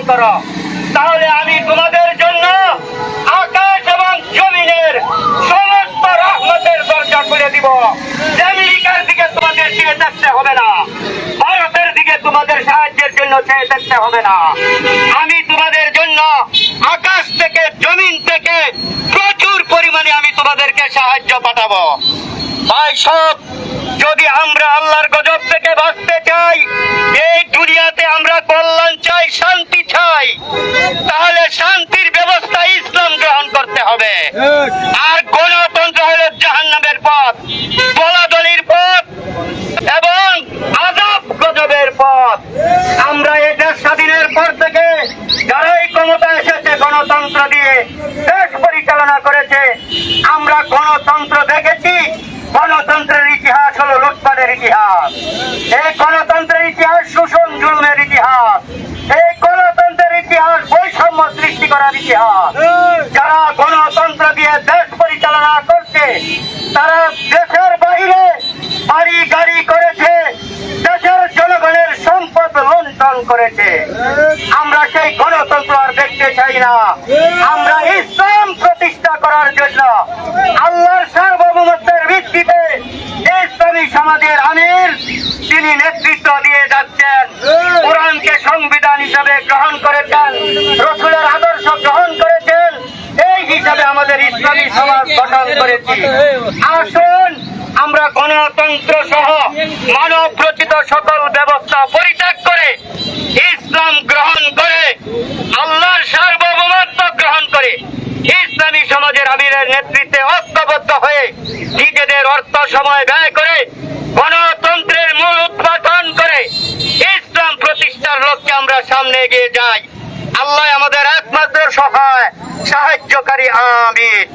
করো, তাহলে আমি তোমাদের জন্য আকাশ এবং জমিনের সমস্ত রহমতের দরজা খুলে দিব। আমেরিকার দিকে তোমাদের চেয়ে দেখতে হবে না, ভারতের দিকে তোমাদের সাহায্যের জন্য চেয়ে দেখতে হবে না। আমি তোমাদের জন্য আকাশ থেকে জমিন থেকে প্রচুর পরিমাণে আমি তোমাদেরকে সাহায্য পাঠাবো। ভাই সব, যদি আমরা আল্লাহর গজব থেকে বাঁচতে চাই, এই দুনিয়াতে আমরা কল্যাণ চাই, শান্তি চাই, তাহলে শান্তির ব্যবস্থা ইসলাম গ্রহণ করতে হবে। আর গণতন্ত্র হল জাহান্নামের পথ, বলাদলির পথ এবং আযাব গজবের পথ। আমরা এটা স্বাধীনের পর থেকে যারাই ক্ষমতা এসেছে গণতন্ত্র দিয়ে দেশ পরিচালনা করেছে, আমরা গণতন্ত্র দেখেছি। গণতন্ত্রের ইতিহাস হলো লুটপাটের ইতিহাস, এই গণতন্ত্রের ইতিহাস শোষণ জুলুমের ইতিহাস, এই গণতন্ত্রের ইতিহাস বৈষম্য সৃষ্টি করার ইতিহাস। যারা গণতন্ত্র দিয়ে দেশ পরিচালনা করছে তারা দেশের বাইরে বাড়ি গাড়ি করেছে, দেশের জনগণের সম্পদ লুণ্ঠন করেছে। আমরা সেই গণতন্ত্র আর দেখতে চাই না। আমরা ইসলাম প্রতিষ্ঠা করার জন্য আল্লাহর সার্বভৌমত্বের ভিত্তিতে ইসলামী সমাজের আমির তিনি নেতৃত্ব দিয়ে যাচ্ছেন, কোরআনকে সংবিধান হিসাবে গ্রহণ করেছেন, রাসূলের আদর্শ গ্রহণ করেছেন, এই হিসাবে আমাদের ইসলামী সমাজ গঠন করেছি। আসুন আমরা গণতন্ত্র সহ মানব রচিত সকল ব্যবস্থা পরিত্যাগ করে ইসলাম গ্রহণ করে আল্লাহর সার্বভৌমত্ব গ্রহণ করে ইসলামী সমাজের আমিরের নেতৃত্বে ঐক্যবদ্ধ হয়ে নিজেদের অর্থ সময় ব্যয় করে গণতন্ত্রের মূল উদ্বোধন করে ইসলাম প্রতিষ্ঠার লক্ষ্যে আমরা সামনে এগিয়ে যাই। আল্লাহ আমাদের একমাত্র সহায় সাহায্যকারী। আমিন।